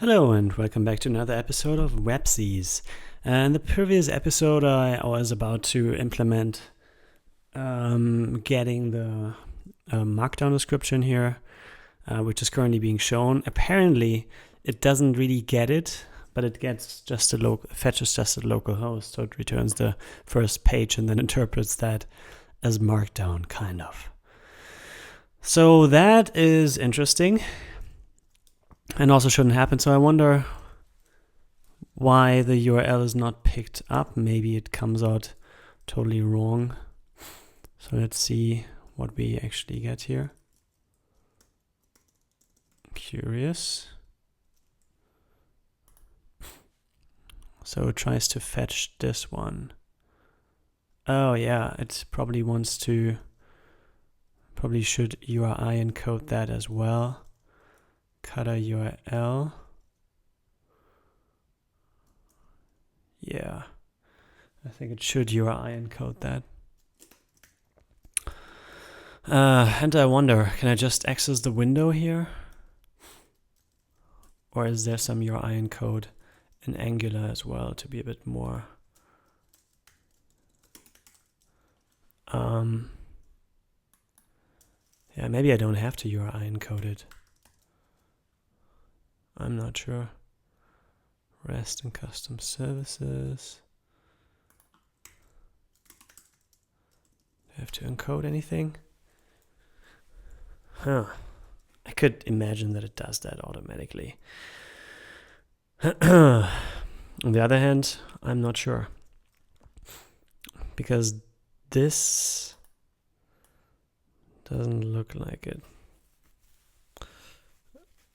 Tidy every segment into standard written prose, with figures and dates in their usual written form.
Hello and welcome back to another episode of Websies. In the previous episode, I was about to implement getting the markdown description here, which is currently being shown. Apparently, it doesn't really get it, but it gets just fetches just a local host, so it returns the first page and then interprets that as markdown, kind of. So that is interesting. And also shouldn't happen. So I wonder why the URL is not picked up. Maybe it comes out totally wrong. So let's see what we actually get here. Curious. So it tries to fetch this one. Oh yeah, it probably should URI encode that as well. Cutter URL. Yeah, I think it should URI encode that. And I wonder, can I just access the window here? Or is there some URI encode in Angular as well to be a bit more? Yeah, maybe I don't have to URI encode it. I'm not sure. REST and custom services. Do I have to encode anything? Huh. I could imagine that it does that automatically. On the other hand, I'm not sure. Because this doesn't look like it.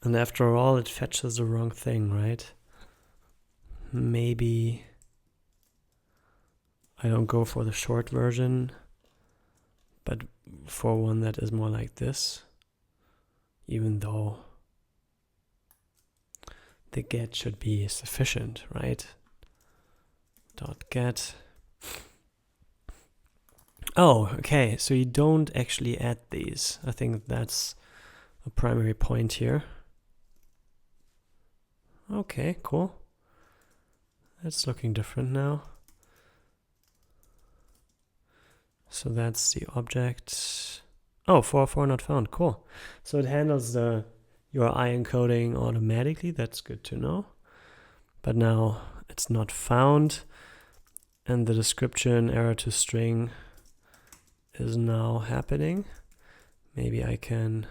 And after all, it fetches the wrong thing, right? Maybe I don't go for the short version, but for one that is more like this, even though the get should be sufficient, right? .get. Oh, okay, so you don't actually add these. I think that's a primary point here. Okay, cool. That's looking different now. So that's the object. Oh, 404 not found. Cool. So it handles the URI encoding automatically. That's good to know. But now it's not found. And the description error to string is now happening. Maybe I can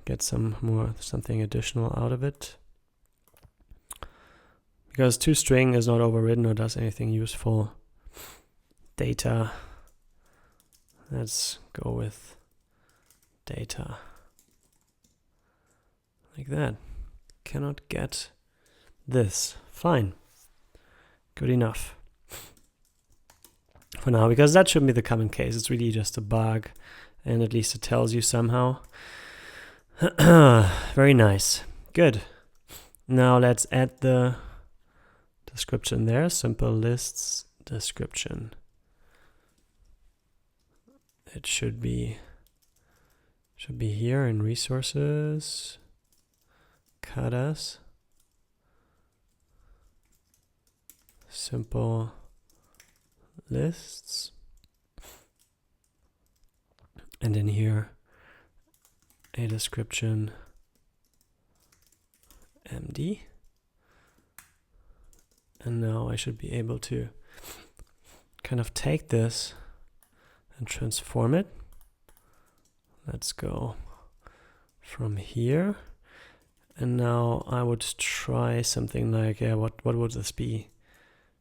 get something additional out of it. Because toString is not overridden or does anything useful. Data. Let's go with data. Like that. Cannot get this. Fine. Good enough. For now, because that shouldn't be the common case. It's really just a bug, and at least it tells you somehow. Very nice. Good. Now let's add the description there. Simple lists description. It should be here in resources. Cutters. Simple lists. And in here, a description MD. And now I should be able to kind of take this and transform it. Let's go from here. And now I would try something like, what would this be?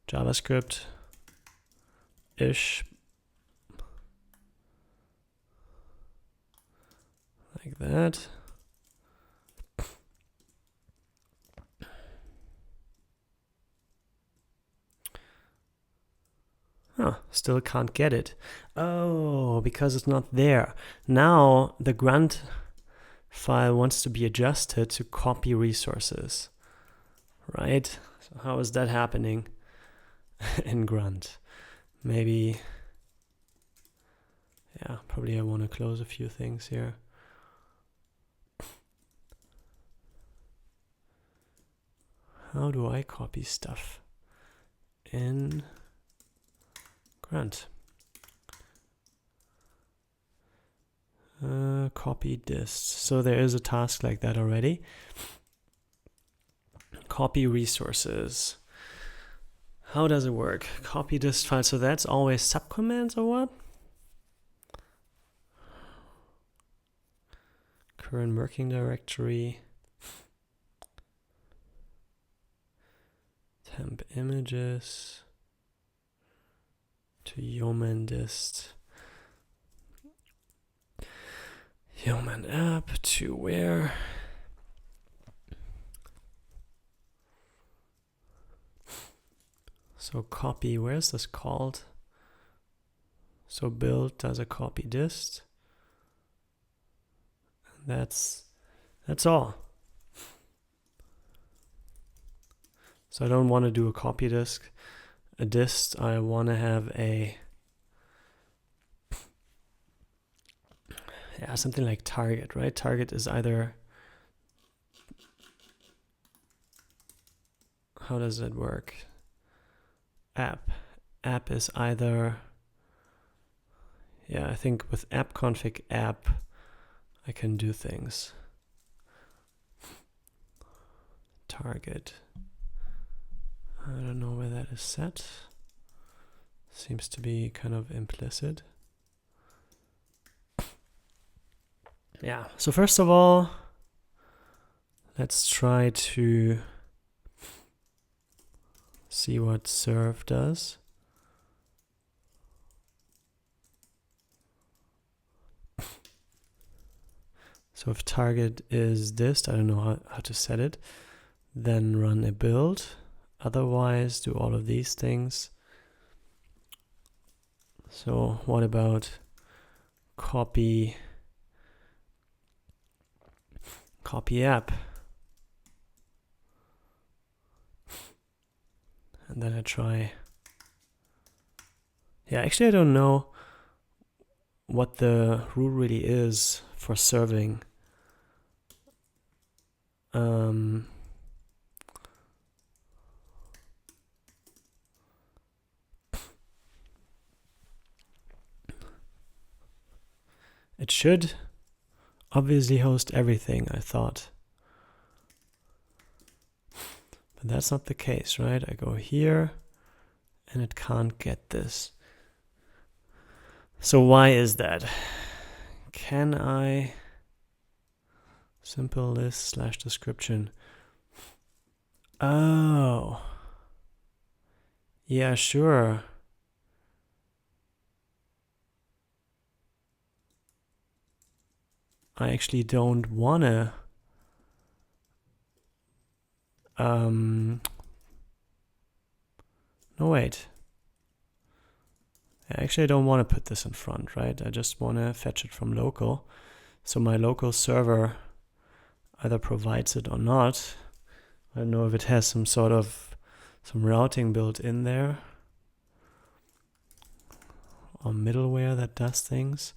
JavaScript-ish. Like that. Huh, still can't get it. Oh, because it's not there. Now the grunt file wants to be adjusted to copy resources, right? So how is that happening in grunt? Maybe, yeah, probably I want to close a few things here. How do I copy stuff in Grunt? Copy dist. So there is a task like that already. Copy resources. How does it work? Copy dist file. So that's always subcommands or what? Current working directory. Temp images. To yeoman dist. Yeoman app to where? So copy, where's this called? So build does a copy dist. That's all. So I don't want to do a copy dist. I want to have something like target, right? Target is either, how does that work? App is either, I think with app config app, I can do things. Target. I don't know where that is set. Seems to be kind of implicit. Yeah, so first of all, let's try to see what serve does. So if target is dist, I don't know how to set it, then run a build. Otherwise, do all of these things. So what about copy app? And then I try. Yeah, actually I don't know what the rule really is for serving. It should obviously host everything, I thought. But that's not the case, right? I go here and it can't get this. So why is that? Can I simple list / description? Oh. Yeah, sure. I actually don't wanna no, wait. Actually, I don't want to put this in front, right? I just want to fetch it from local. So my local server either provides it or not. I don't know if it has some routing built in there or middleware that does things.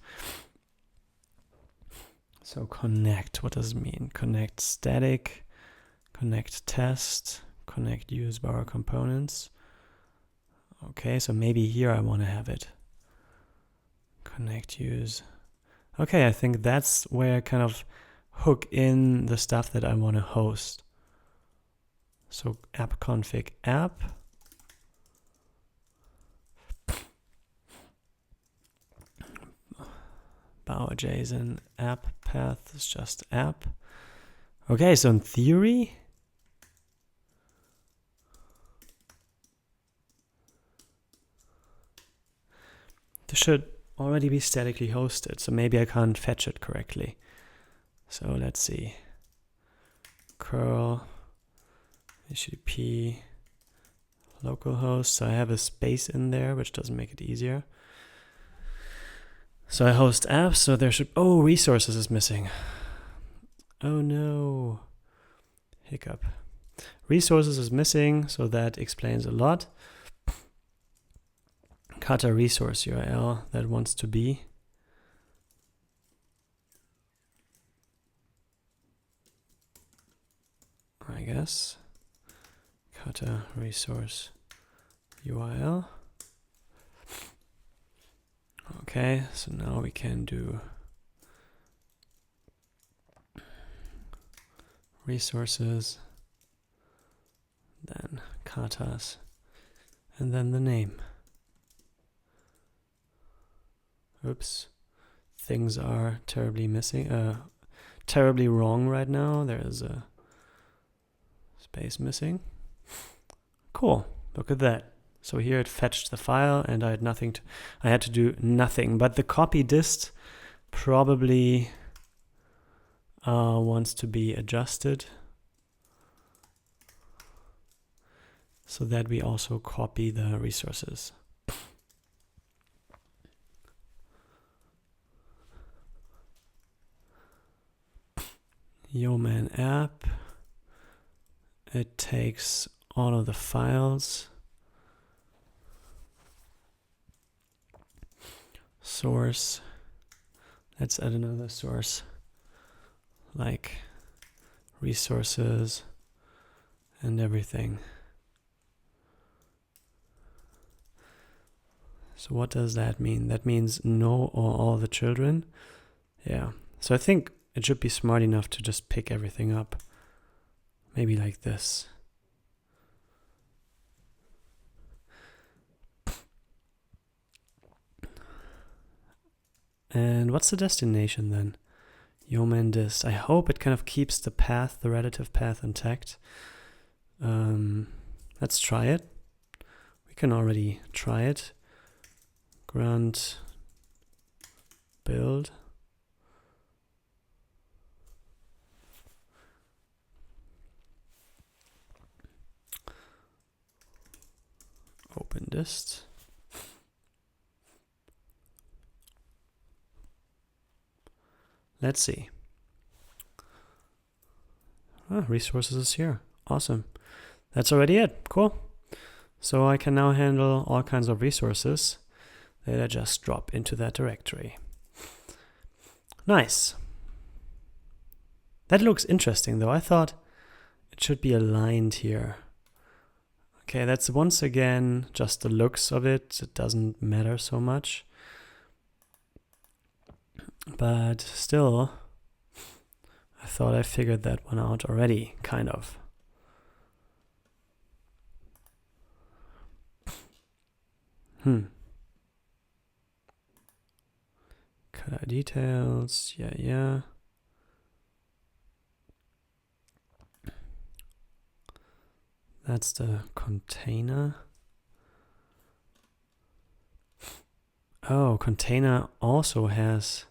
So connect, what does it mean? Connect static, connect test, connect use bar components. Okay, so maybe here I want to have it. Connect use. Okay, I think that's where I kind of hook in the stuff that I want to host. So app config app. Bower JSON app path is just app. Okay, so in theory, this should already be statically hosted, so maybe I can't fetch it correctly. So let's see. Curl HTTP localhost. So I have a space in there, which doesn't make it easier. So I host apps, so there should, resources is missing. Oh no, hiccup. Resources is missing, so that explains a lot. Kata resource URL that wants to be. I guess. kata resource URL. Okay, so now we can do resources, then katas, and then the name. Oops, things are terribly terribly wrong right now. There is a space missing. Cool, look at that. So here it fetched the file and I had to do nothing, but the copy dist probably wants to be adjusted so that we also copy the resources. Yeoman app, it takes all of the files. Source, let's add another source like resources and everything. So what does that mean? That means no or all the children. Yeah, so I think it should be smart enough to just pick everything up. Maybe like this. And what's the destination then? Yeoman dist. I hope it kind of keeps the path, the relative path intact. Let's try it. We can already try it. Grunt build. Open dist. Let's see. Resources is here. Awesome. That's already it. Cool. So I can now handle all kinds of resources that I just drop into that directory. Nice. That looks interesting though. I thought it should be aligned here. Okay, that's once again just the looks of it. It doesn't matter so much. But still, I thought I figured that one out already, kind of. Color details, yeah. That's the container. Oh, container also has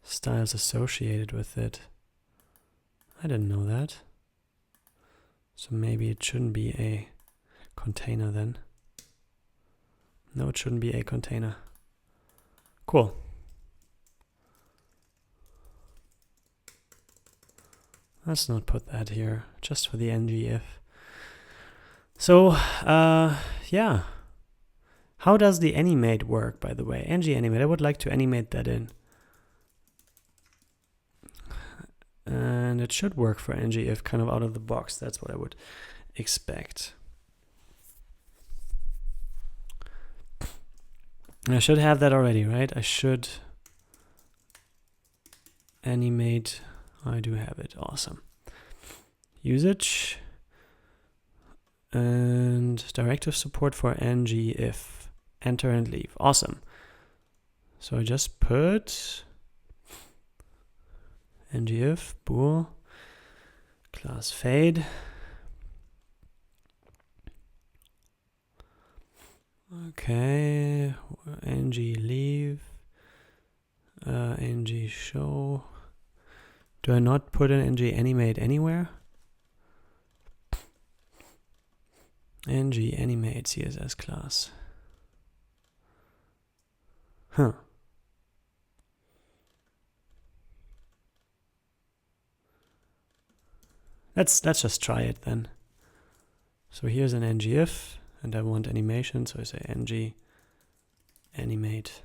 styles associated with it. I didn't know that. So maybe it shouldn't be a container then. No, it shouldn't be a container. Cool. Let's not put that here, just for the ngIf. So, yeah. How does the animate work, by the way? ng-animate, I would like to animate that in. And it should work for ngIf kind of out of the box. That's what I would expect. I should have that already, right? I should animate. I do have it. Awesome. Usage and directive support for ngIf. Enter and leave. Awesome. So I just put ngIf bool class fade. Okay, ng leave, ng show. Do I not put an ng animate anywhere? ng animate CSS class. Huh. Let's just try it then. So here's an ngIf, and I want animation, so I say ng animate.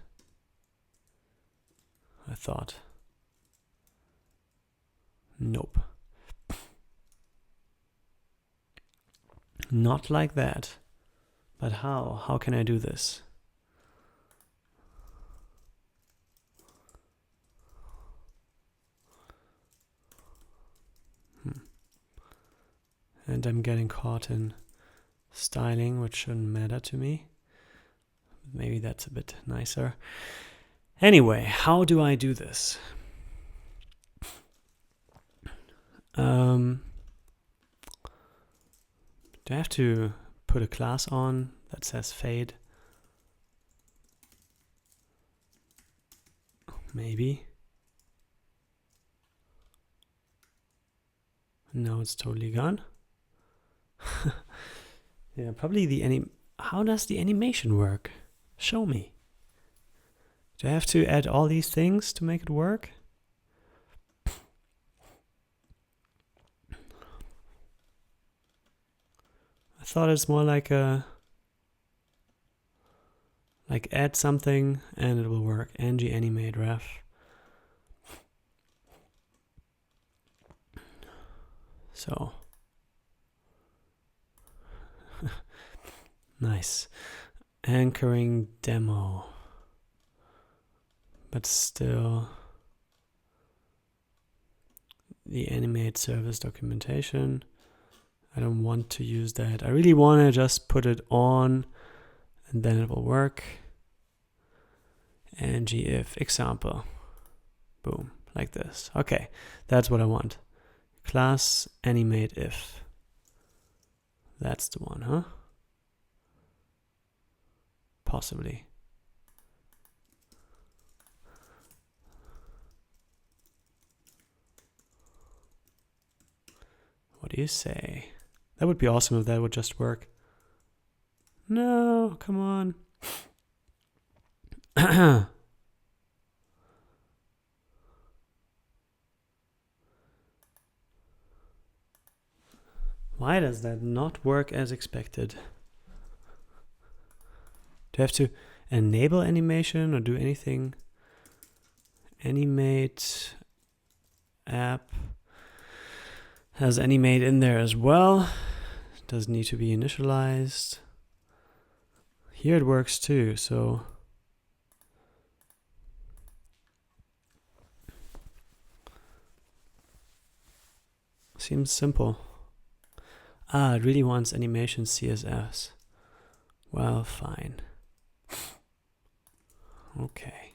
I thought. Nope. Not like that. But how? How can I do this? And I'm getting caught in styling, which shouldn't matter to me. Maybe that's a bit nicer. Anyway, how do I do this? Do I have to put a class on that says fade? Maybe. No, it's totally gone. Yeah, probably how does the animation work? Show me. Do I have to add all these things to make it work? I thought it's more like add something and it will work. ng animate ref. So nice. Anchoring demo. But still the animate service documentation. I don't want to use that. I really want to just put it on and then it will work. ng if example. Boom, like this. Okay, that's what I want. Class animate if. That's the one, huh? Possibly. What do you say? That would be awesome if that would just work. No, come on. Why does that not work as expected? Do I have to enable animation or do anything? Animate app has animate in there as well. Doesn't need to be initialized. Here it works too, so seems simple. It really wants animation CSS. Well, fine. Okay.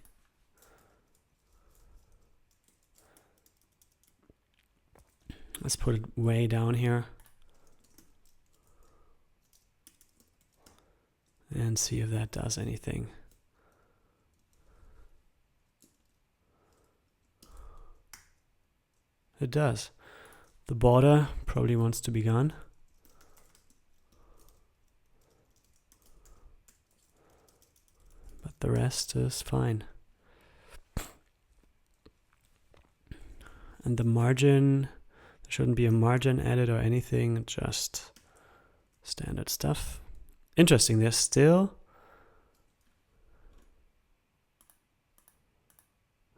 Let's put it way down here. And see if that does anything. It does. The border probably wants to be gone. But the rest is fine. And the margin, there shouldn't be a margin added or anything, just standard stuff. Interesting, there's still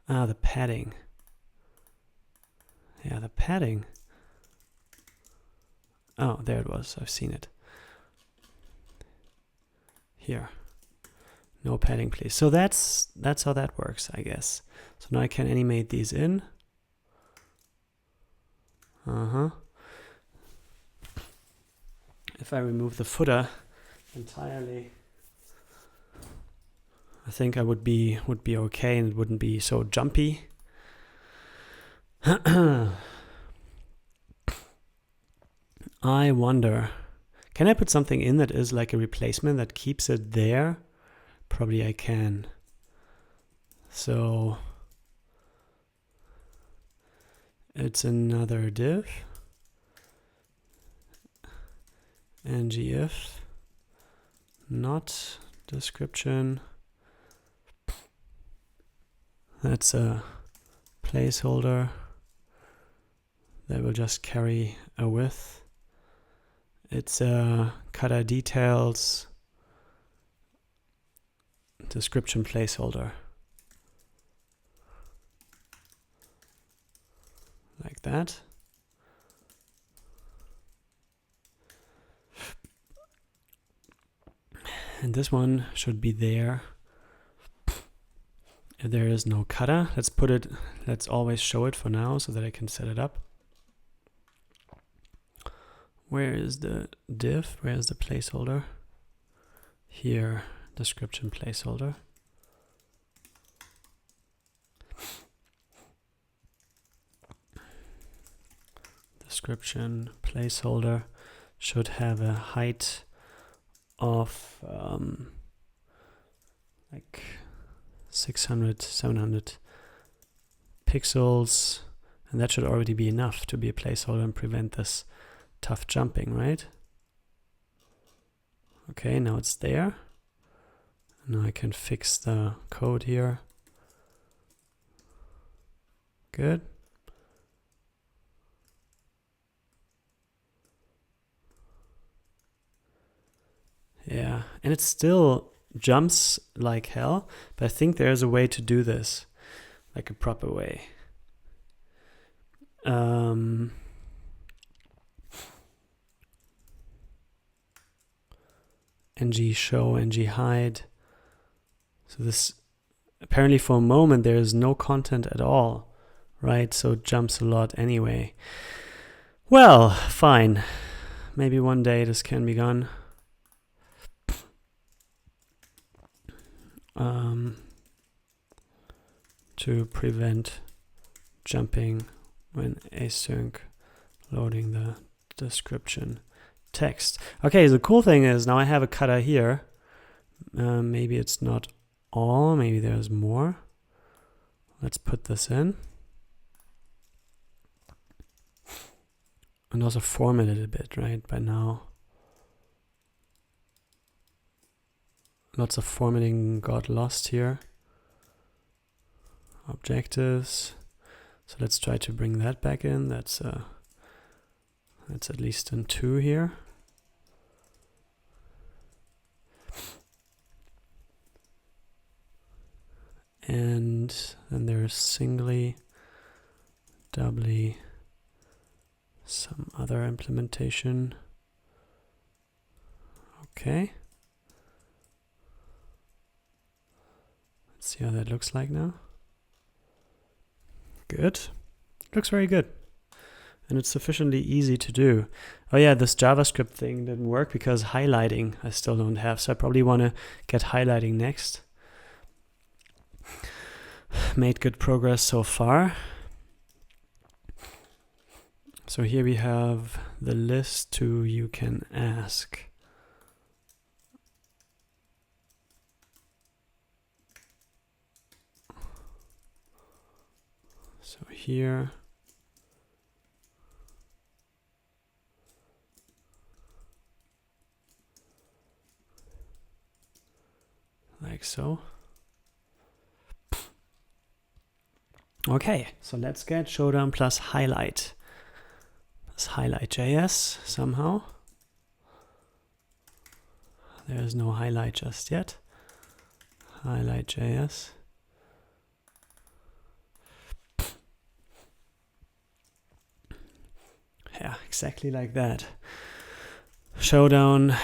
the padding. Yeah, the padding. Oh, there it was. I've seen it. Here. No padding, please. So that's how that works, I guess. So now I can animate these in. If I remove the footer entirely, I think I would be okay and it wouldn't be so jumpy. I wonder, can I put something in that is like a replacement that keeps it there? Probably I can. So it's another div. ng if not description. That's a placeholder that will just carry a width. It's a cutter details description placeholder. Like that. And this one should be there. If there is no cutter, let's always show it for now so that I can set it up. Where is the div? Where is the placeholder? Here, description placeholder. Description placeholder should have a height of like 600, 700 pixels, and that should already be enough to be a placeholder and prevent this tough jumping, right? Okay, now it's there. Now I can fix the code here. Good. Yeah, and it still jumps like hell, but I think there's a way to do this, like a proper way. ng show, ng hide. So this, apparently for a moment there is no content at all, right? So it jumps a lot anyway. Well, fine. Maybe one day this can be gone. To prevent jumping when async loading the description text. Okay, the cool thing is now I have a cutter here. Maybe it's not all, maybe there's more. Let's put this in. And also format it a bit, right? By now, lots of formatting got lost here. Objectives. So let's try to bring that back in. That's at least in 2 here. And then there's singly, doubly, some other implementation. Okay. Let's see how that looks like now. Good. Looks very good. And it's sufficiently easy to do. Oh yeah, this JavaScript thing didn't work because highlighting I still don't have. So I probably want to get highlighting next. Made good progress so far. So here we have the list to you can ask. So here, like so. Okay, so let's get Showdown plus highlight. Let's highlight JS somehow. There's no highlight just yet. Highlight JS. Yeah, exactly like that. Showdown,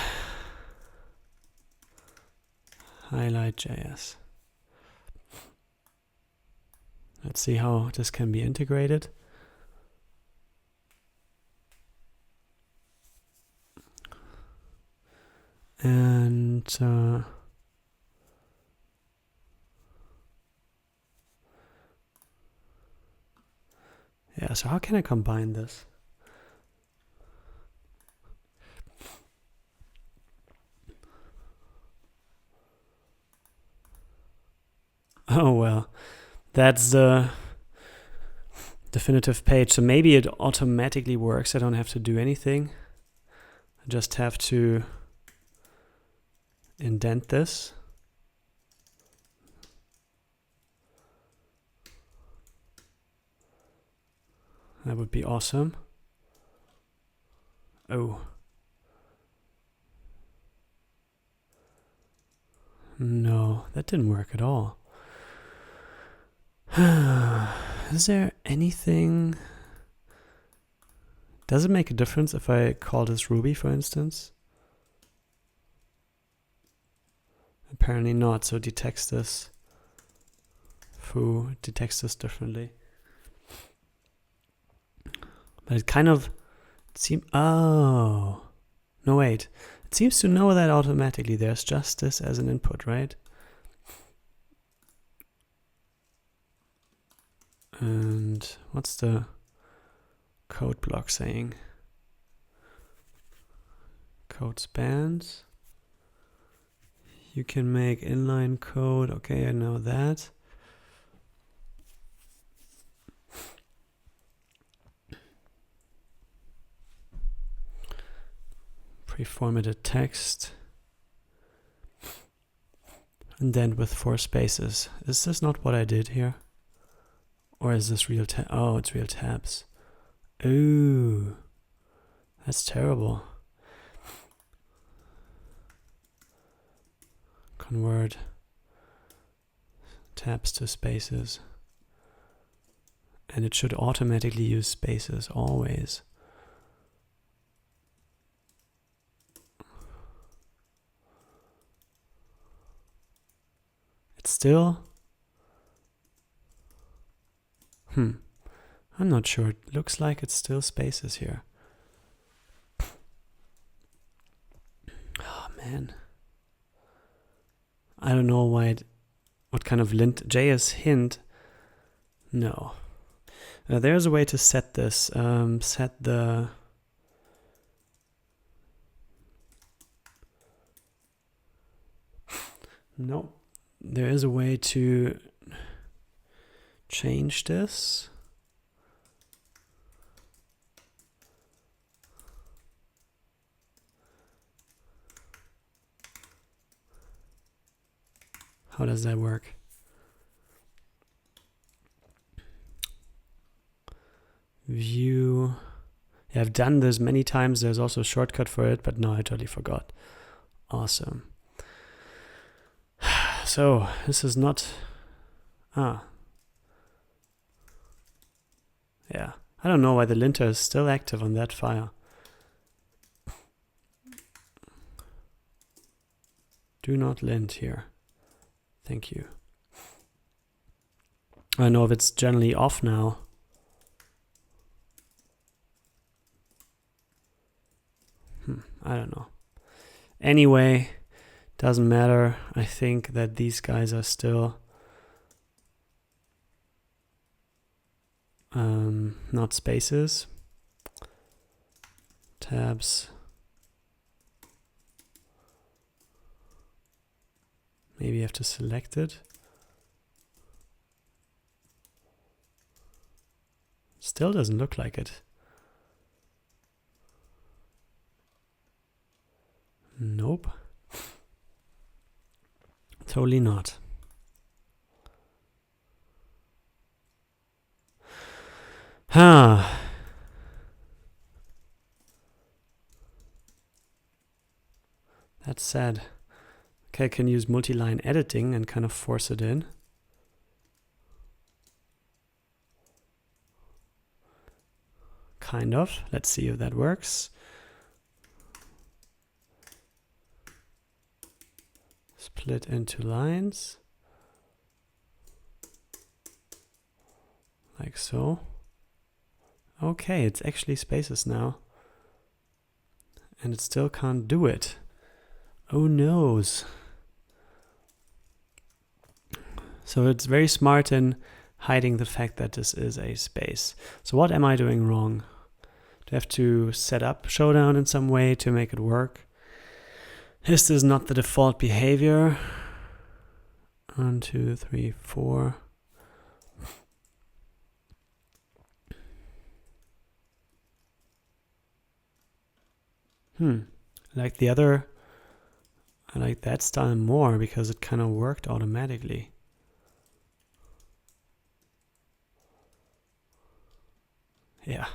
highlight JS. Let's see how this can be integrated. And yeah, so how can I combine this? Oh well, that's the definitive page. So maybe it automatically works. I don't have to do anything. I just have to indent this. That would be awesome. Oh. No, that didn't work at all. Is there anything? Does it make a difference if I call this Ruby, for instance? Apparently not, so it detects this. Foo, it detects this differently. But it kind of seems, oh, no wait. It seems to know that automatically. There's just this as an input, right? And what's the code block saying? Code spans. You can make inline code. Okay, I know that. Pre-formatted text. And then with 4 spaces. Is this not what I did here? Or is this real tab? Oh, it's real tabs. Ooh. That's terrible. Convert tabs to spaces. And it should automatically use spaces always. It's still... I'm not sure. It looks like it's still spaces here. Oh, man. I don't know why what kind of lint... JS hint? No. There's a way to set this. Set the... No. There is a way to change this. How does that work? View. Yeah, I've done this many times. There's also a shortcut for it, but no, I totally forgot. Awesome. So this is not... Yeah. I don't know why the linter is still active on that file. Do not lint here. Thank you. I don't know if it's generally off now. I don't know. Anyway, doesn't matter. I think that these guys are still not spaces. Tabs. Maybe you have to select it. Still doesn't look like it. Nope. Totally not. That's sad. Okay, I can use multi-line editing and kind of force it in. Kind of. Let's see if that works. Split into lines. Like so. Okay, it's actually spaces now. And it still can't do it. Oh noes. So it's very smart in hiding the fact that this is a space. So what am I doing wrong? Do I have to set up Showdown in some way to make it work? Is this not the default behavior? 1, 2, 3, 4. Like the other, I like that style more because it kind of worked automatically. Yeah,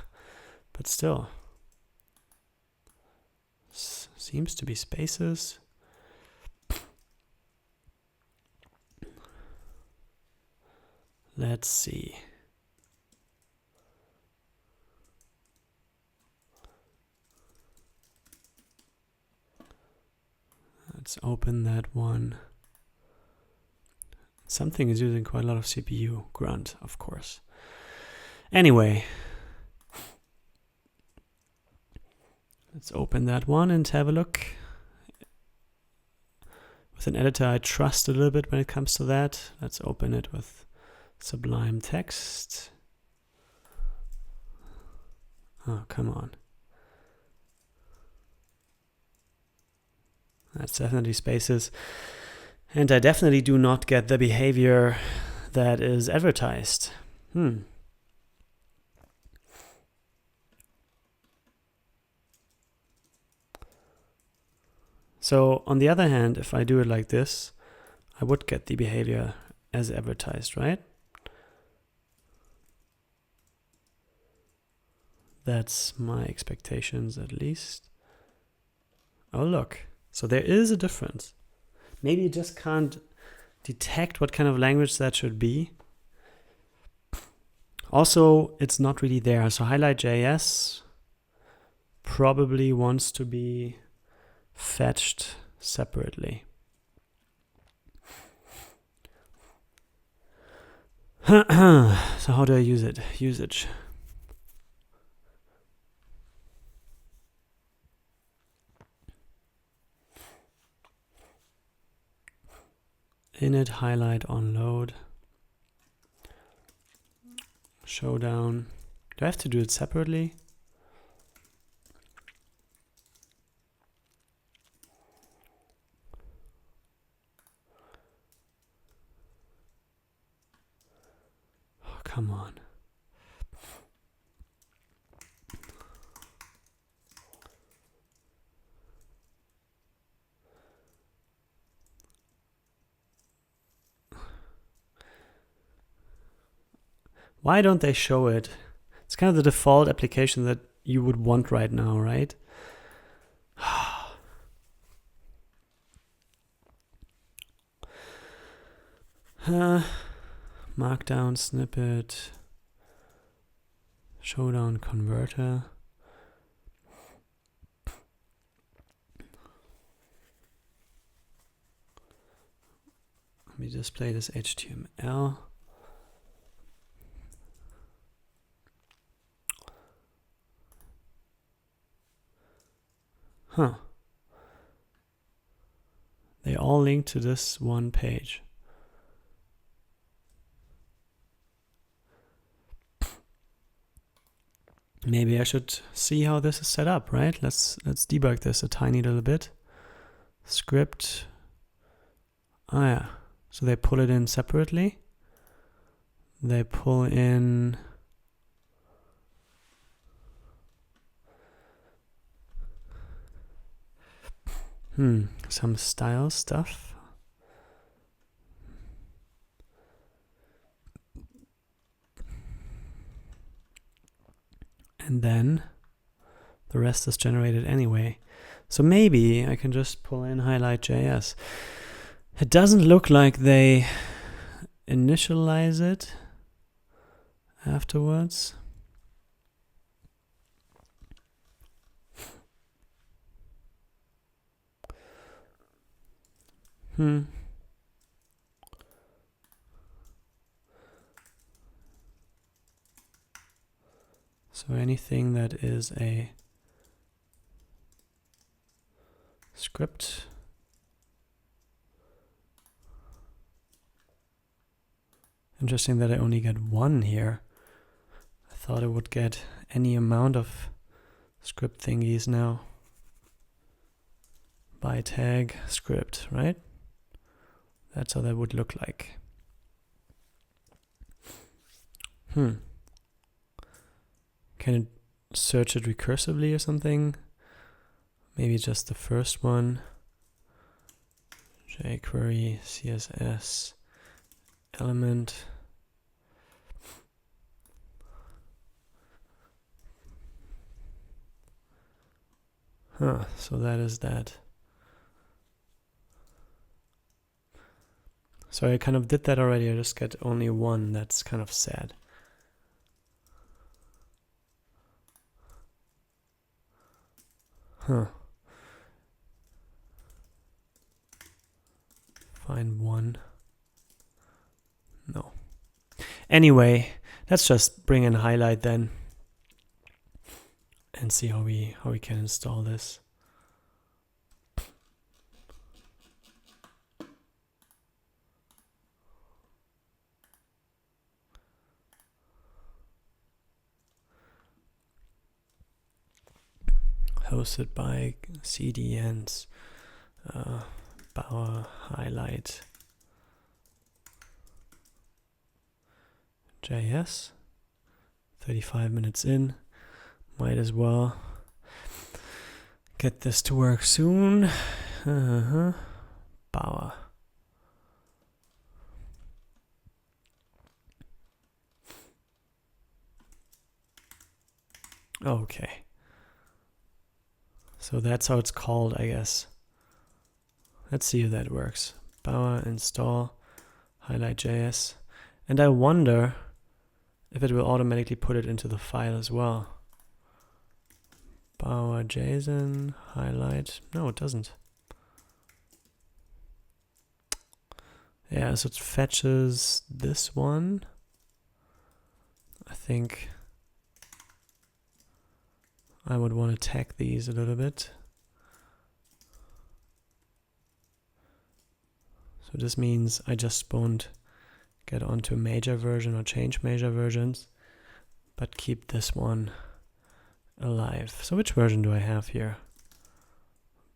but still. Seems to be spaces. Let's see. Let's open that one. Something is using quite a lot of CPU. Grunt, of course. Anyway, let's open that one and have a look. With an editor I trust a little bit when it comes to that. Let's open it with Sublime Text. Oh, come on. That's definitely spaces. And I definitely do not get the behavior that is advertised. So on the other hand, if I do it like this, I would get the behavior as advertised, right? That's my expectations at least. Oh, look. So there is a difference. Maybe you just can't detect what kind of language that should be. Also, it's not really there. So highlight.js probably wants to be fetched separately. So how do I use it? Usage. Init, highlight, onload, showdown. Do I have to do it separately? Oh, come on. Why don't they show it? It's kind of the default application that you would want right now, right? Markdown snippet, showdown converter. Let me display this HTML. They all link to this one page. Maybe I should see how this is set up, right? Let's debug this a tiny little bit. Script. Oh yeah. So they pull it in separately. They pull in some style stuff. And then the rest is generated anyway. So maybe I can just pull in highlight.js. It doesn't look like they initialize it afterwards. So anything that is a script. Interesting that I only get one here. I thought I would get any amount of script thingies now. By tag script, right? That's how that would look like. Can it search it recursively or something? Maybe just the first one. jQuery, CSS, element. So that is that. So I kind of did that already. I just get only one. That's kind of sad. Find one. No. Anyway, let's just bring in highlight then and see how we can install this. Hosted by CDNs, Bauer highlight JS. 35 minutes in, might as well get this to work soon. Bauer. Okay. So that's how it's called, I guess. Let's see if that works. Bauer install highlight JS. And I wonder if it will automatically put it into the file as well. Bauer JSON highlight. No, it doesn't. Yeah, so it fetches this one. I think I would want to tag these a little bit. So this means I just won't get onto major version or change major versions, but keep this one alive. So which version do I have here?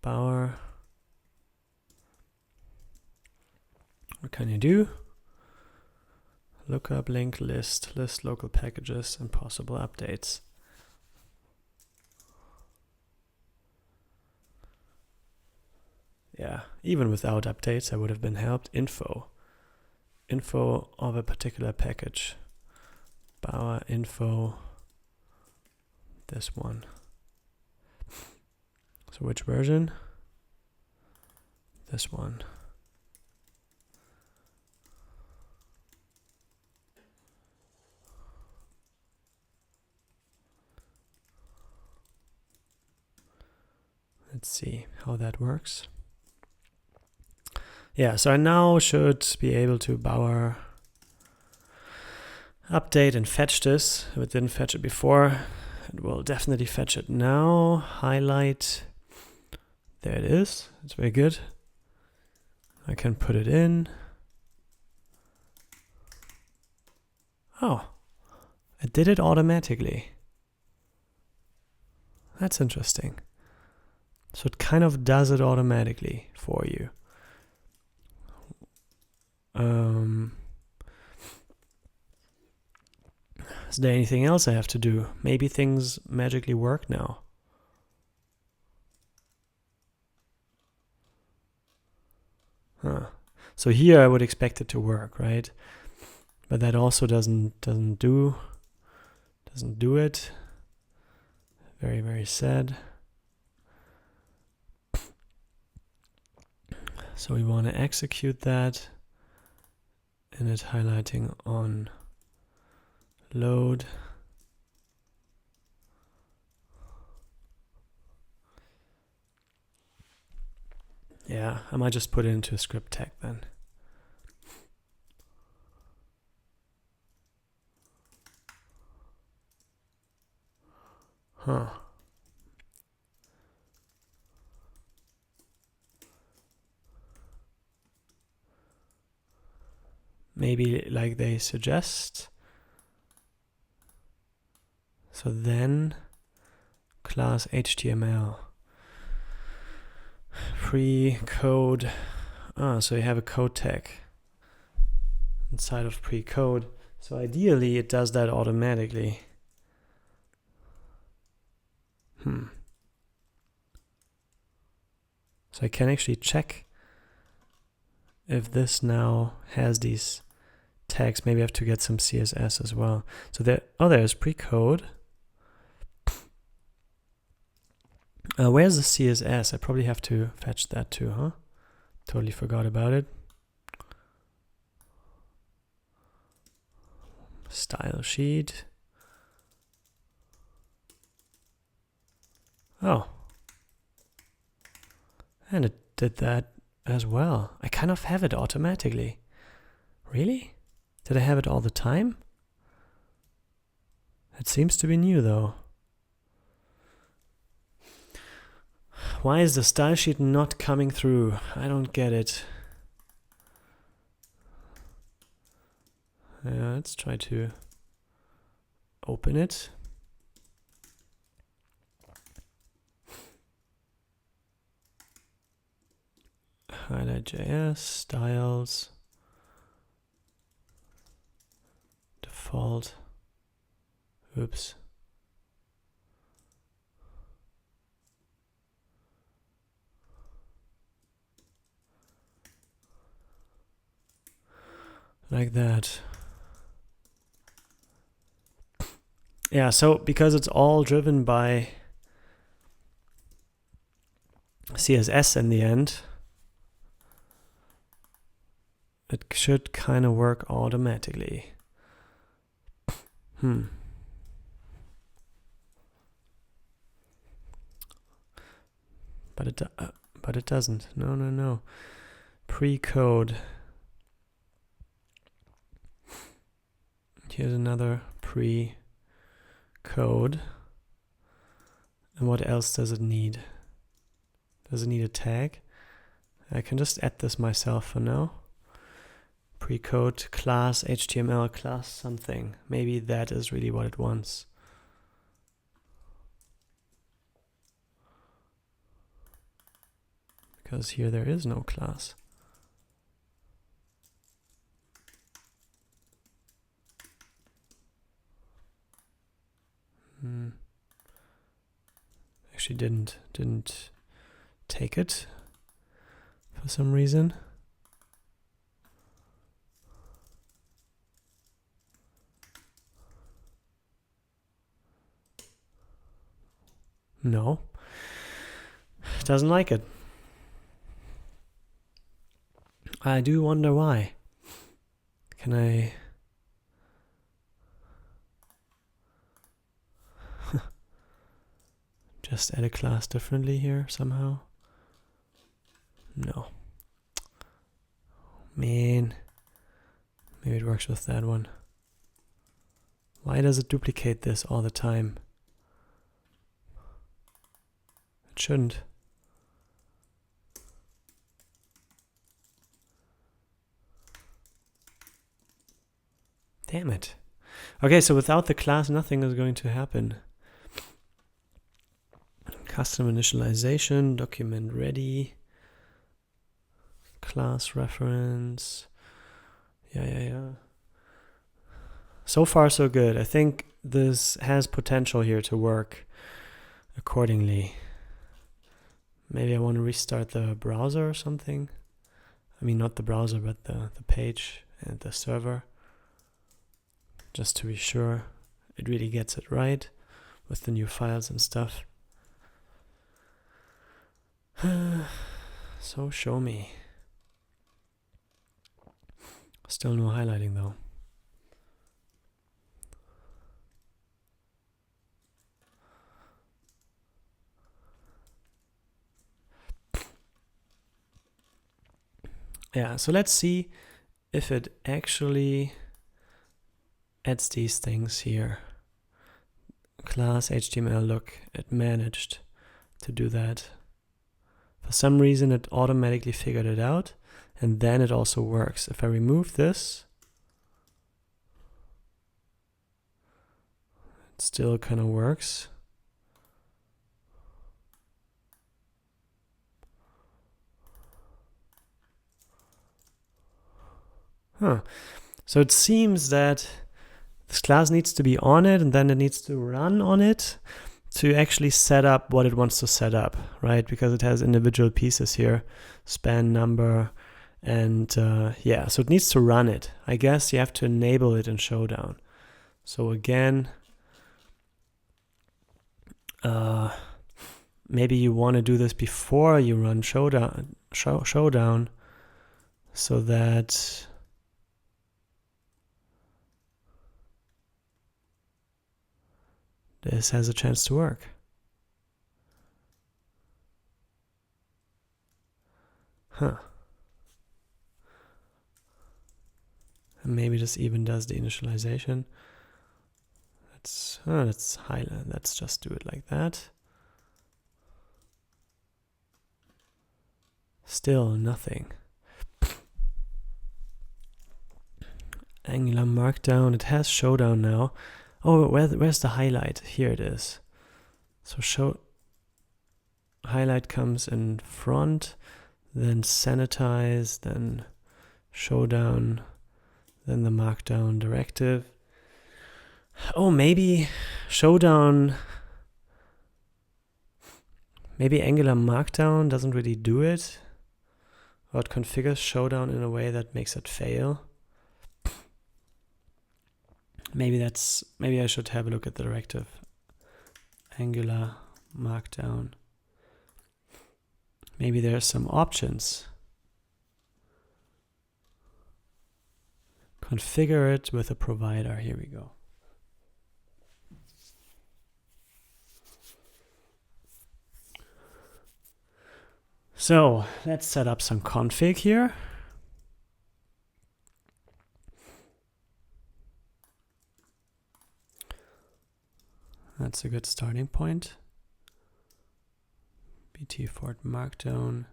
Bauer. What can you do? Lookup, link, list local packages and possible updates. Yeah, even without updates, I would have been helped. Info of a particular package. Bauer info, this one. So which version? This one. Let's see how that works. Yeah, so I now should be able to Bauer update and fetch this. If it didn't fetch it before, it will definitely fetch it now. Highlight. There it is. It's very good. I can put it in. Oh, it did it automatically. That's interesting. So it kind of does it automatically for you. Is there anything else I have to do? Maybe things magically work now. So here I would expect it to work, right? But that also doesn't do it. Very, very sad. So we want to execute that, and it's highlighting on load. Yeah, I might just put it into a script tag then. Maybe like they suggest. So then class HTML pre-code. So you have a code tag inside of pre-code. So ideally it does that automatically. So I can actually check if this now has these tags. Maybe I have to get some CSS as well. So there's pre-code. Where's the CSS? I probably have to fetch that too, huh? Totally forgot about it. Style sheet. Oh. And it did that as well. I kind of have it automatically. Really? Did I have it all the time? It seems to be new though. Why is the style sheet not coming through? I don't get it. Let's try to open it. Highlight.js, styles, default. Oops. Like that. Yeah, so because it's all driven by CSS in the end, it should kind of work automatically. But it doesn't. No. Pre-code. Here's another pre-code. And what else does it need? Does it need a tag? I can just add this myself for now. Pre-code class HTML class something. Maybe that is really what it wants. Because here there is no class. Actually didn't take it for some reason. No, it doesn't like it. I do wonder why. Can I just add a class differently here somehow? No. Man, maybe it works with that one. Why does it duplicate this all the time? It shouldn't. Damn it. Okay, so without the class, nothing is going to happen. Custom initialization, document ready, class reference. Yeah. So far, so good. I think this has potential here to work accordingly. Maybe I want to restart the browser or something. I mean, not the browser, but the page and the server. Just to be sure it really gets it right with the new files and stuff. So show me. Still no highlighting though. Yeah, so let's see if it actually adds these things here. Class HTML, look, it managed to do that. For some reason it automatically figured it out, and then it also works. If I remove this, it still kind of works. So it seems that this class needs to be on it, and then it needs to run on it to actually set up what it wants to set up, right? Because it has individual pieces here, span number, and yeah, so it needs to run it. I guess you have to enable it in Showdown. So again, maybe you want to do this before you run Showdown, so that this has a chance to work. And maybe this even does the initialization. Let's highlight. Let's just do it like that. Still nothing. Angular Markdown. It has Showdown now. Oh, where's the highlight? Here it is. So highlight comes in front, then sanitize, then Showdown, then the Markdown directive. Oh, maybe Showdown. Maybe Angular Markdown doesn't really do it, or it configures Showdown in a way that makes it fail. Maybe I should have a look at the directive. Angular Markdown. Maybe there are some options. Configure it with a provider. Here we go. So let's set up some config here. That's a good starting point. BT Fort Markdown.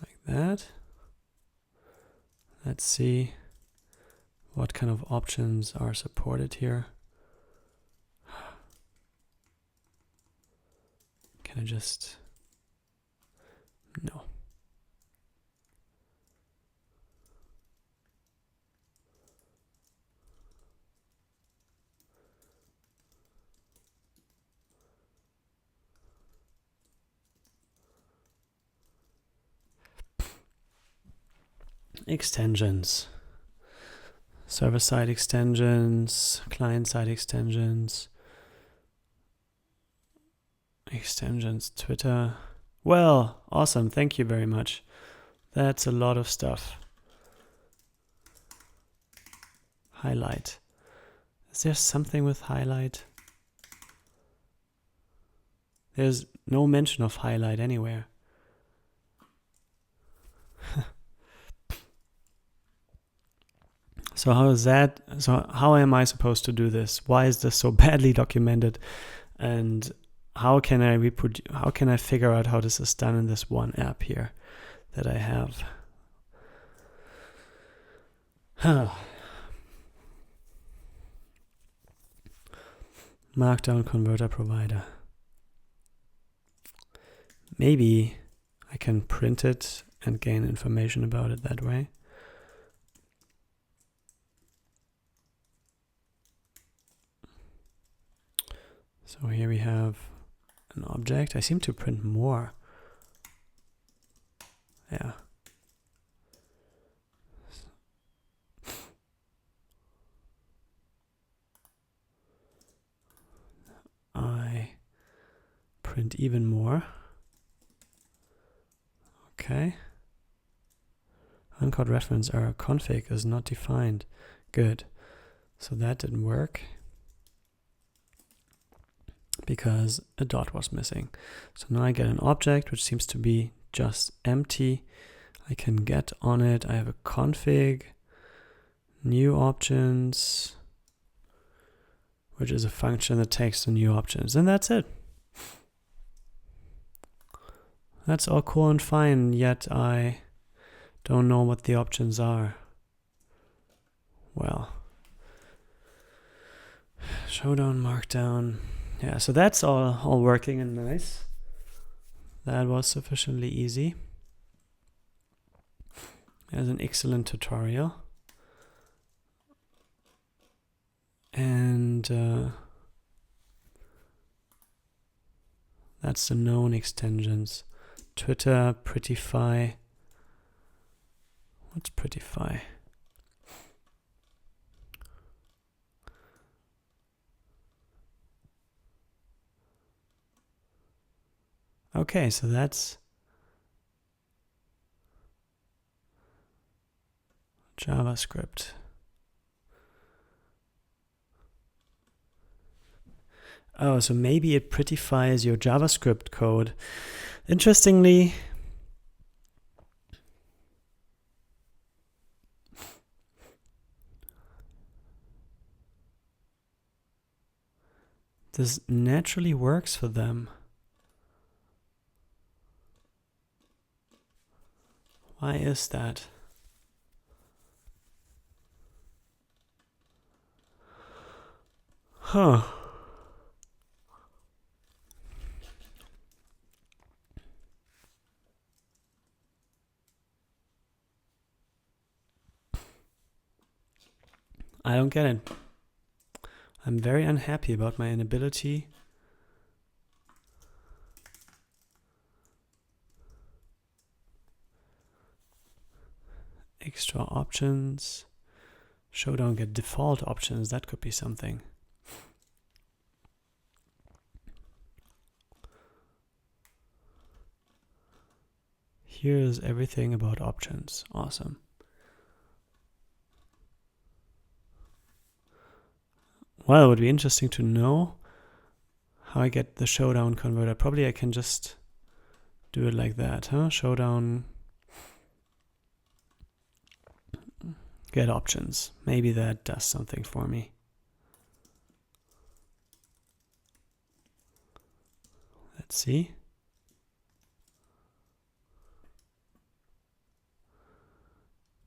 Like that. Let's see what kind of options are supported here. Can I just... No. Extensions. Server-side extensions, client-side extensions, Twitter. Well, awesome. Thank you very much. That's a lot of stuff. Highlight. Is there something with highlight? There's no mention of highlight anywhere. So how am I supposed to do this? Why is this so badly documented? And how can I figure out how this is done in this one app here that I have? Markdown converter provider. Maybe I can print it and gain information about it that way. So here we have an object. I seem to print more. Yeah. I print even more. Okay. Uncaught reference error config is not defined. Good. So that didn't work because a dot was missing. So now I get an object which seems to be just empty. I can get on it. I have a config, new options, which is a function that takes the new options, and that's it. That's all cool and fine, yet I don't know what the options are. Well, Showdown, Markdown. Yeah, so that's all working and nice. That was sufficiently easy. There's an excellent tutorial. And that's the known extensions. Twitter, Prettify. What's Prettify? Okay, so that's JavaScript. Oh, so maybe it prettifies your JavaScript code. Interestingly, this naturally works for them. Why is that? Huh. I don't get it. I'm very unhappy about my inability extra options. Showdown get default options. That could be something. Here's everything about options. Awesome. Well, it would be interesting to know how I get the showdown converter. Probably I can just do it like that, huh? Showdown, get options. Maybe that does something for me. Let's see.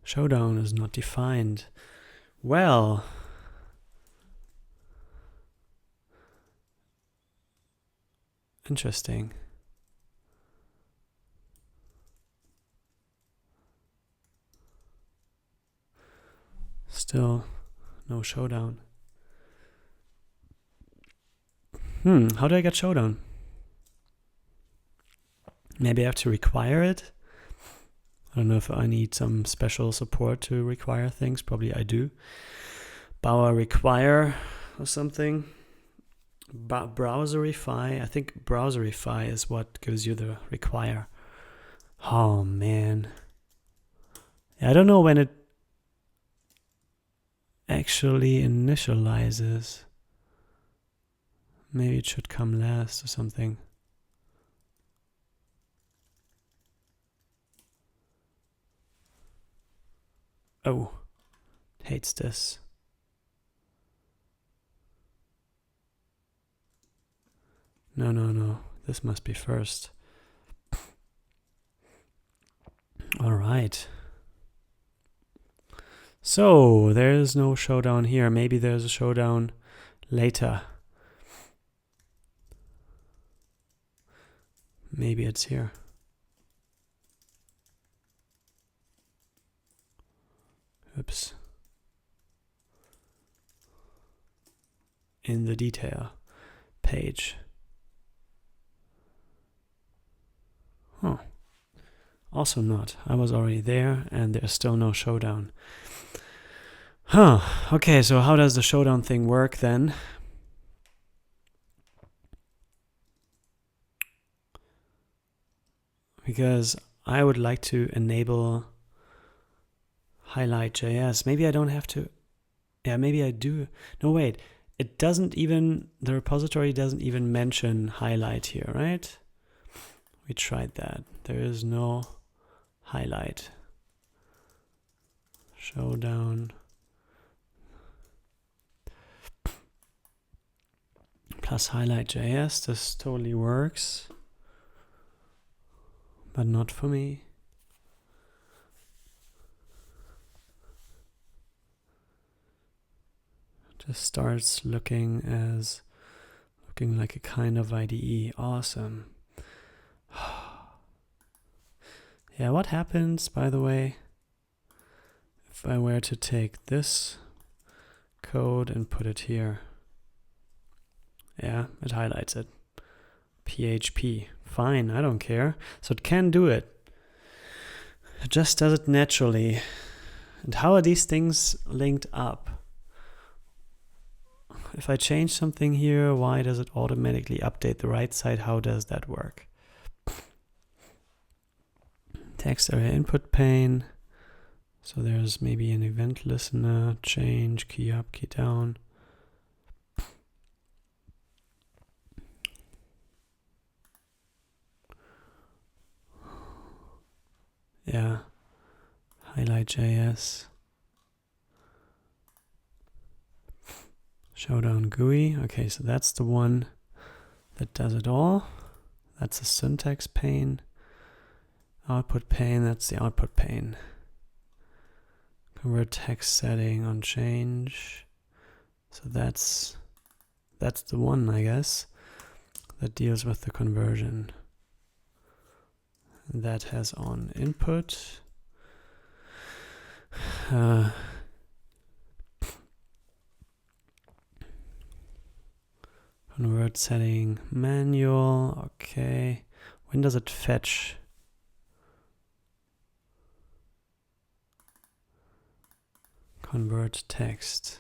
Showdown is not defined. Well, interesting. Still no showdown. How do I get showdown? Maybe I have to require it. I don't know if I need some special support to require things. Probably I do. Bauer require or something. Browserify. I think Browserify is what gives you the require. Oh man. I don't know when it actually initializes. Maybe it should come last or something. Oh, it hates this. No. This must be first. All right. So there's no showdown here. Maybe there's a showdown later. Maybe it's here. Oops. In the detail page. Huh. Also not. I was already there and there's still no showdown. Huh. Okay, so how does the showdown thing work then? Because I would like to enable highlight.js. Maybe I don't have to. Yeah, maybe I do. No, wait. It doesn't even, the repository doesn't even mention highlight here, right? We tried that. There is no highlight. Showdown. Plus highlight.js. This totally works. But not for me. Just starts looking like a kind of IDE. Awesome. Yeah, what happens, by the way, if I were to take this code and put it here? Yeah, it highlights it. PHP. Fine, I don't care. So it can do it. It just does it naturally. And how are these things linked up? If I change something here, why does it automatically update the right side? How does that work? Text area input pane. So there's maybe an event listener, change, key up, key down. Yeah. Highlight.js. Showdown GUI. Okay, so that's the one that does it all. That's the syntax pane. Output pane, that's the output pane. Convert text setting on change. So that's the one, I guess, that deals with the conversion. That has on input. Convert setting manual. Okay. When does it fetch? Convert text.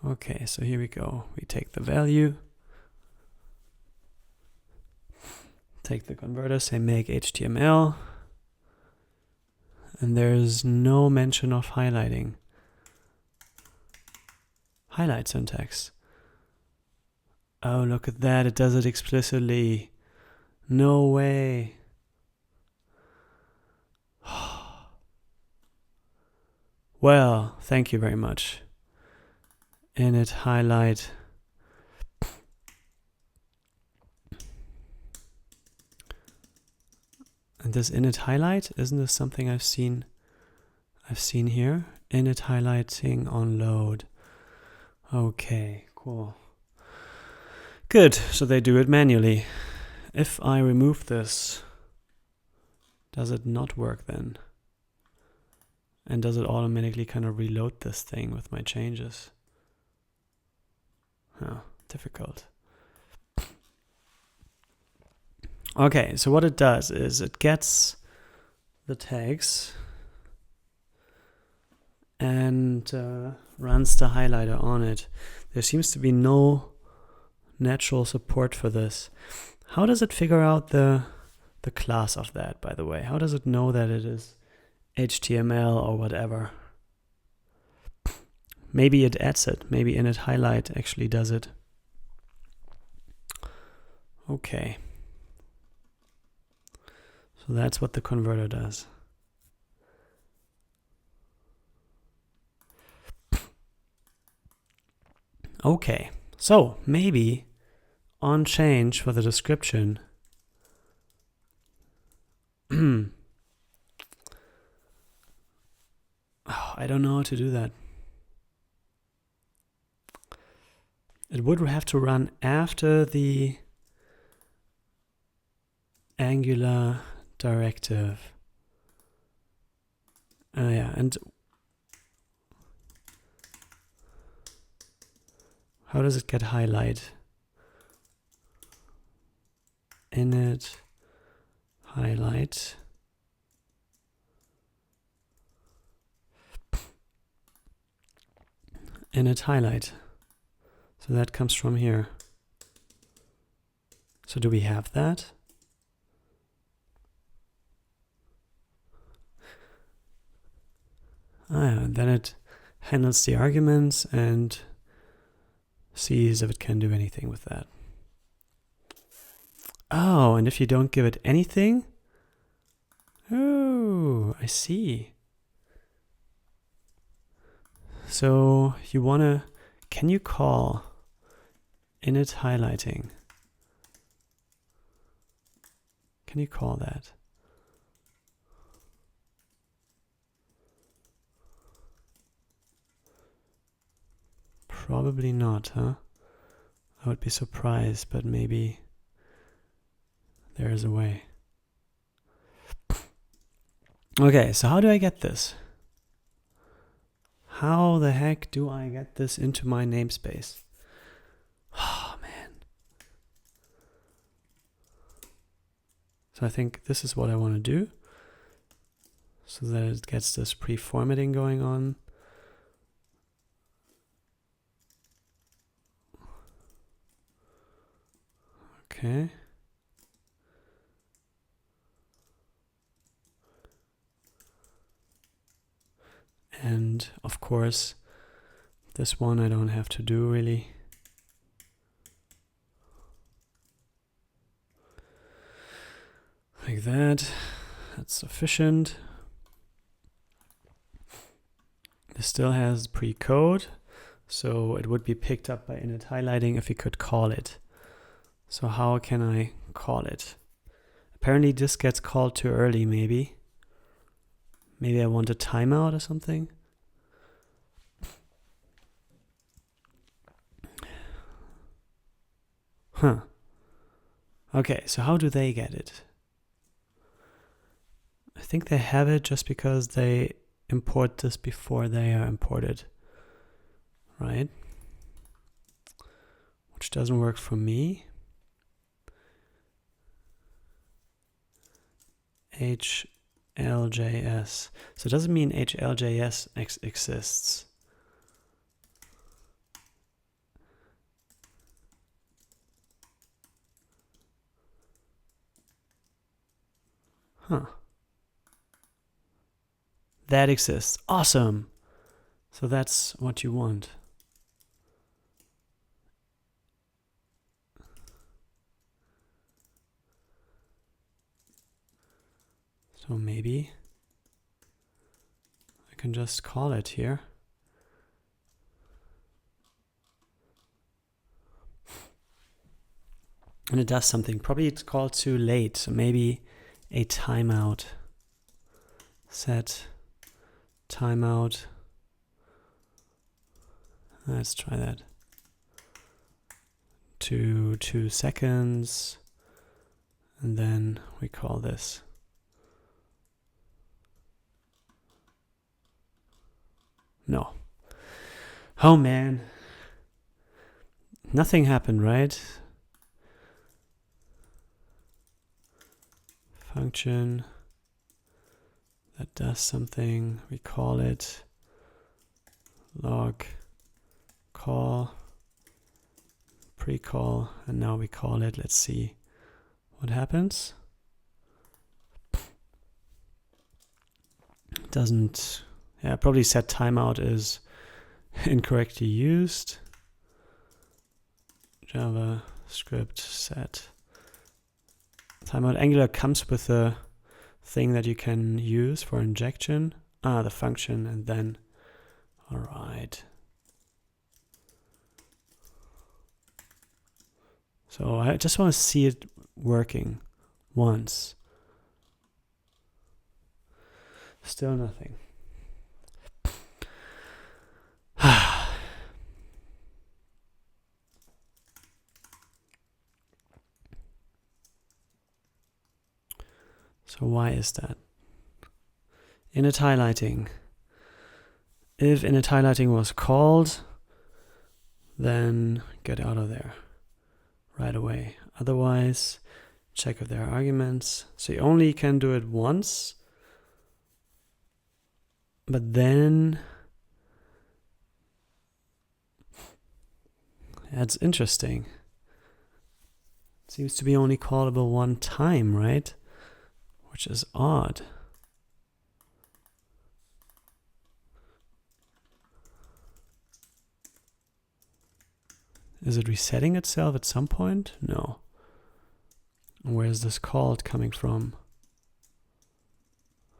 Okay, so here we go. We take the value, take the converter, say make HTML, and there's no mention of highlighting. Highlight syntax. Oh, look at that. It does it explicitly. No way. Well, thank you very much. Init highlight. And this init highlight, isn't this something I've seen here? Init highlighting on load. Okay, cool. Good, so they do it manually. If I remove this, does it not work then? And does it automatically kind of reload this thing with my changes? Huh, difficult. Okay, so what it does is it gets the tags and runs the highlighter on it. There seems to be no natural support for this. How does it figure out the class of that, by the way? How does it know that it is HTML or whatever? Maybe it adds it. Maybe init highlight actually does it. Okay. So that's what the converter does. Okay, so maybe on change for the description, oh, I don't know how to do that. It would have to run after the Angular directive. Yeah, and how does it get highlight? Init highlight. Init highlight. So that comes from here. So do we have that? And then it handles the arguments and sees if it can do anything with that. Oh, and if you don't give it anything? Oh, I see. So you wanna, can you call init highlighting? Can you call that? Probably not, huh? I would be surprised, but maybe there is a way. Okay, so how do I get this? How the heck do I get this into my namespace? Oh, man. So I think this is what I want to do, so that it gets this pre-formatting going on. Okay. And of course, this one I don't have to do really. that. That's sufficient. This still has pre-code, so it would be picked up by init highlighting if we could call it. So how can I call it? Apparently this gets called too early, maybe. Maybe I want a timeout or something. Huh. Okay, so how do they get it? I think they have it just because they import this before they are imported, right? Which doesn't work for me. HLJS. So it doesn't mean HLJS exists. Huh. That exists. Awesome. So that's what you want. So maybe I can just call it here. And it does something. Probably it's called too late. So maybe a timeout. Set timeout. Let's try that. To 2 seconds. And then we call this. No. Oh man. Nothing happened, right? Function that does something. We call it log call, pre-call, and now we call it. Let's see what happens. It doesn't. Yeah, probably set timeout is incorrectly used. JavaScript set timeout. Angular comes with a thing that you can use for injection. The function, and then, all right. So I just want to see it working once. Still nothing. So why is that? Init highlighting. If init highlighting was called, then get out of there right away. Otherwise, check if there are arguments. So you only can do it once, but then that's interesting. It seems to be only callable one time, right? Which is odd. Is it resetting itself at some point? No. Where is this called coming from?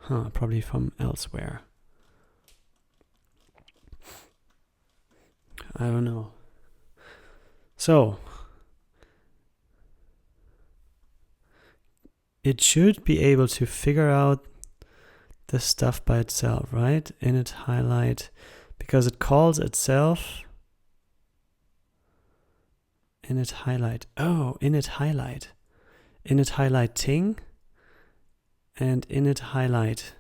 Probably from elsewhere. I don't know. So it should be able to figure out the stuff by itself, right? Init highlight, because it calls itself. Init highlight. Oh, init highlight. Init highlighting and init highlight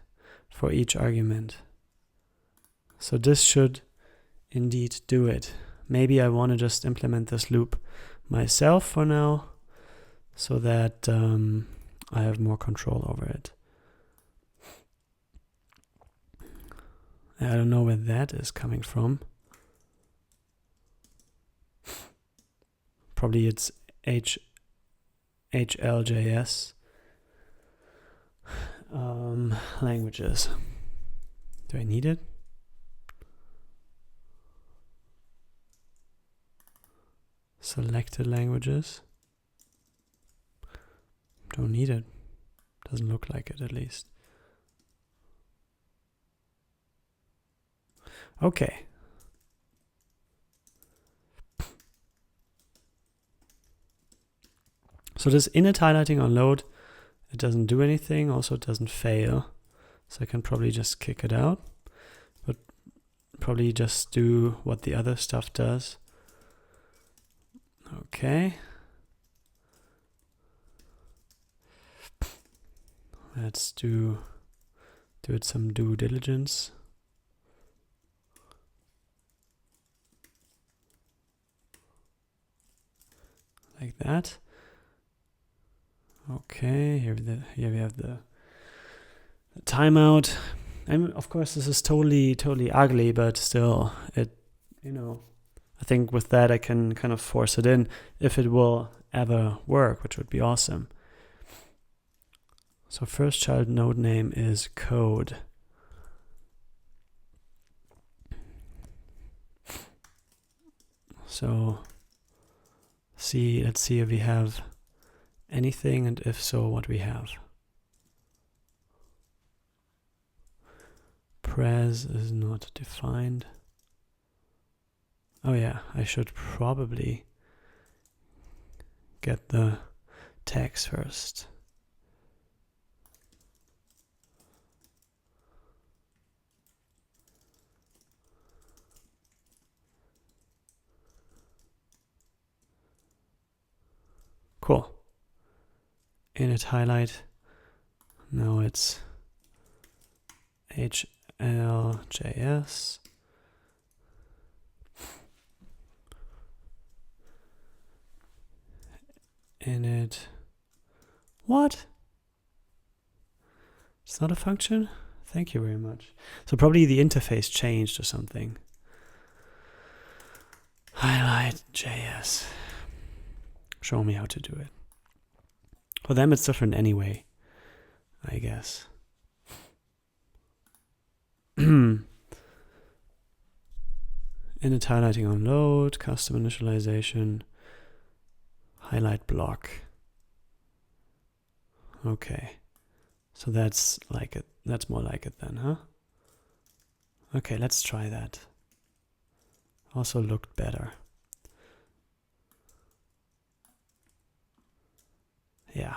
for each argument. So this should indeed do it. Maybe I want to just implement this loop myself for now so that I have more control over it. I don't know where that is coming from. Probably it's HLJS languages. Do I need it? Selected languages. Don't need it. Doesn't look like it, at least. Okay. So this init highlighting on load, it doesn't do anything. Also, it doesn't fail. So I can probably just kick it out, but probably just do what the other stuff does. Okay. Let's do it some due diligence. Like that. Okay, here we have the timeout. And of course, this is totally ugly, but still, I think with that I can kind of force it in if it will ever work, which would be awesome. So first child node name is code. So let's see if we have anything, and if so, what we have. Pres is not defined. Oh yeah, I should probably get the tags first. Cool. Init highlight. Now it's HLJS. Init. What? It's not a function? Thank you very much. So probably the interface changed or something. Highlight JS. Show me how to do it. For them it's different anyway, I guess. Init highlighting on load, custom initialization, highlight block. Okay. So that's like it. That's more like it then, huh? Okay, let's try that. Also looked better. Yeah.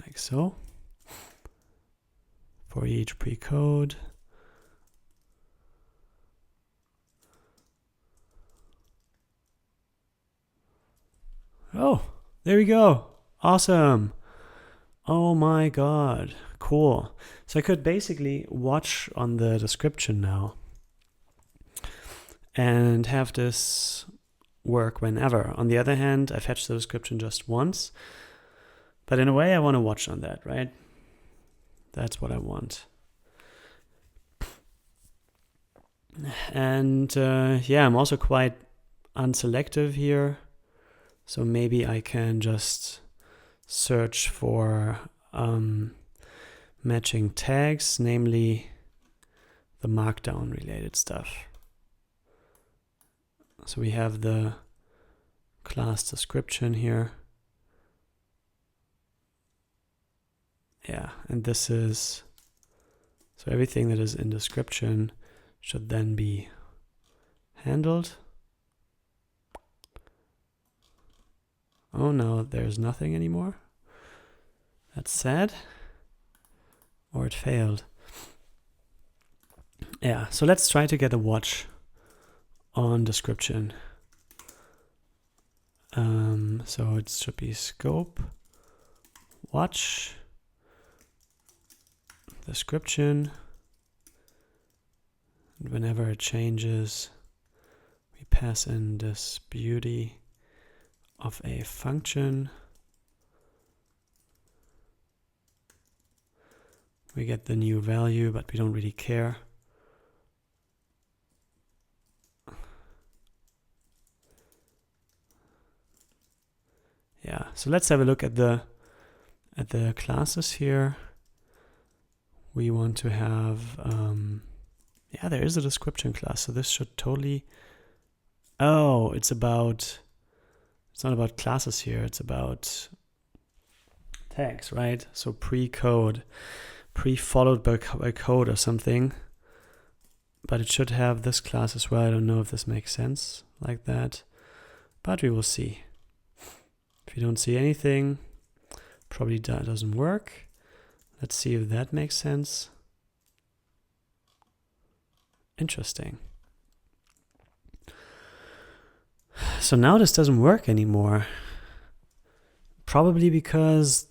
Like so. For each pre-code. Oh, there we go. Awesome. Oh my god. Cool. So I could basically watch on the description now and have this work whenever. On the other hand, I fetch the description just once, but in a way I want to watch on that, right? That's what I want. And yeah, I'm also quite unselective here. So maybe I can just search for matching tags, namely the markdown related stuff. So we have the class description here. Yeah, and this is, so everything that is in description should then be handled. Oh no, there's nothing anymore. That's sad. Or it failed. Yeah, so let's try to get a watch on description. So it should be scope, watch, description. And whenever it changes, we pass in this beauty of a function. We get the new value, but we don't really care. Yeah, so let's have a look at the classes here. we want to have, yeah, there is a description class. So this should totally, oh, it's not about classes here. It's about tags, right? So pre-code, pre-followed by code or something. But it should have this class as well. I don't know if this makes sense like that, but we will see. If you don't see anything, probably that doesn't work. Let's see if that makes sense. Interesting. So now this doesn't work anymore. Probably because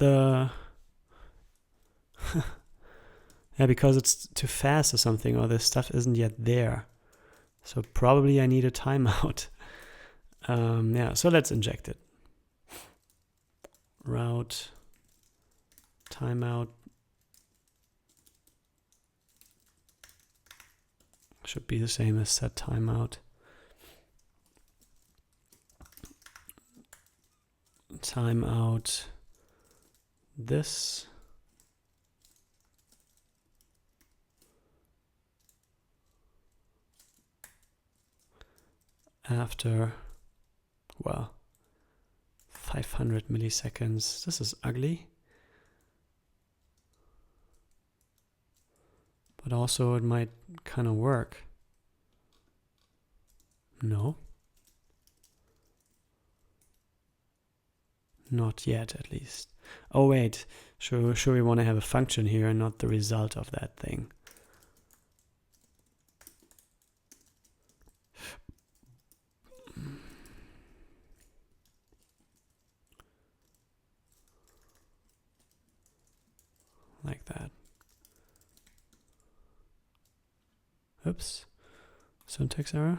yeah, because it's too fast or something, or this stuff isn't yet there. So probably I need a timeout. Yeah, so let's inject it. Route timeout should be the same as set timeout. Timeout this. After, well, 500 milliseconds. This is ugly. But also it might kind of work. No. Not yet, at least. Oh, wait. Sure we want to have a function here and not the result of that thing. Like that. Oops. Syntax error.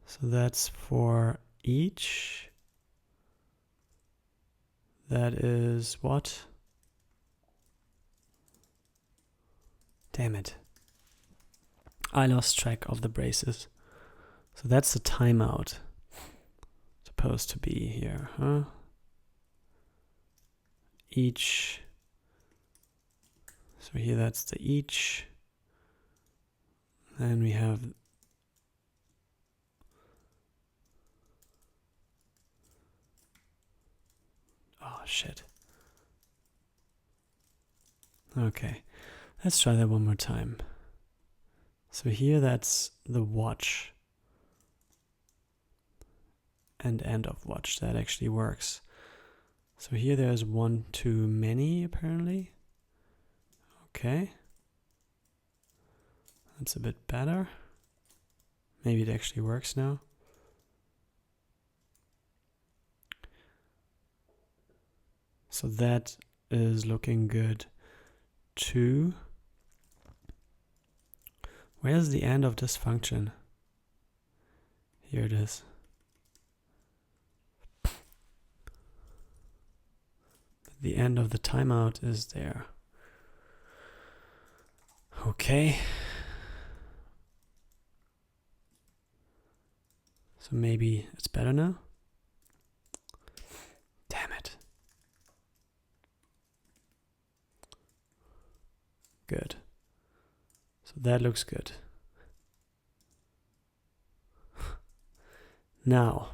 So that's for each. That is what? Damn it. I lost track of the braces. So that's the timeout. Supposed to be here, huh? Each. So here that's the each. Then we have oh shit. Okay, let's try that one more time. So here that's the watch and end of watch. That actually works. So here there's one too many apparently. Okay. That's a bit better. Maybe it actually works now. So that is looking good too. Where's the end of this function? Here it is. The end of the timeout is there. Okay. So maybe it's better now. Damn it. Good. So that looks good. Now,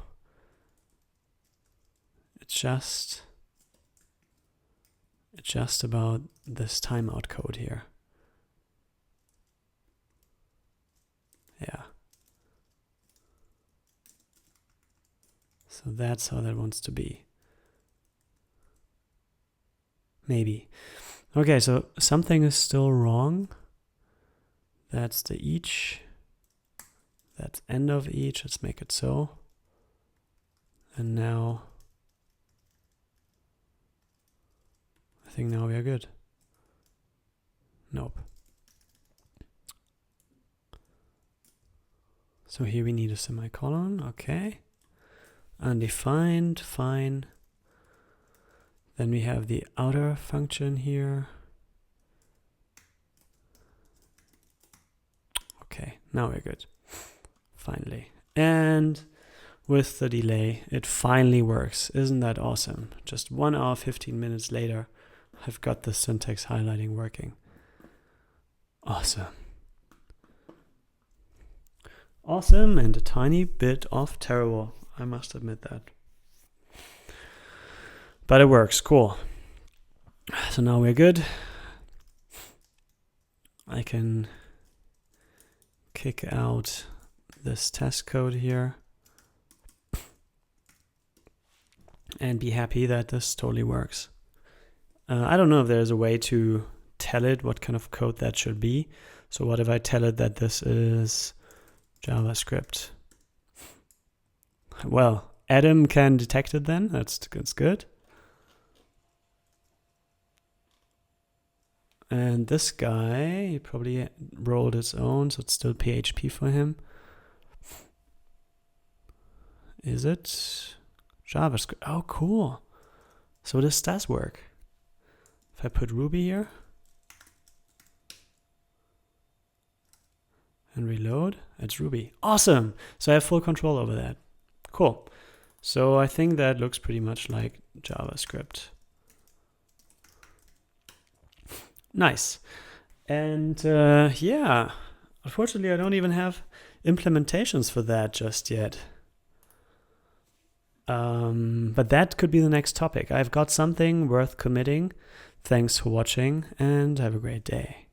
it's just about this timeout code here. Yeah. So that's how that wants to be. Maybe. Okay, so something is still wrong. That's the each. That's end of each. Let's make it so. And now, I think now we are good. Nope. So here we need a semicolon. Okay. Undefined, fine. Then we have the outer function here. Okay, now we're good. Finally. And with the delay, it finally works. Isn't that awesome? Just 1 hour, 15 minutes later, I've got the syntax highlighting working. Awesome. Awesome, and a tiny bit of terrible. I must admit that. But it works, cool. So now we're good. I can kick out this test code here and be happy that this totally works. I don't know if there's a way to tell it what kind of code that should be. So what if I tell it that this is JavaScript? Well, Adam can detect it then. That's good. And this guy, he probably rolled his own, so it's still PHP for him. Is it JavaScript? Oh, cool. So this does work. If I put Ruby here and reload, it's Ruby. Awesome. So I have full control over that. Cool. So I think that looks pretty much like JavaScript. Nice. And yeah, unfortunately, I don't even have implementations for that just yet. But that could be the next topic. I've got something worth committing. Thanks for watching and have a great day.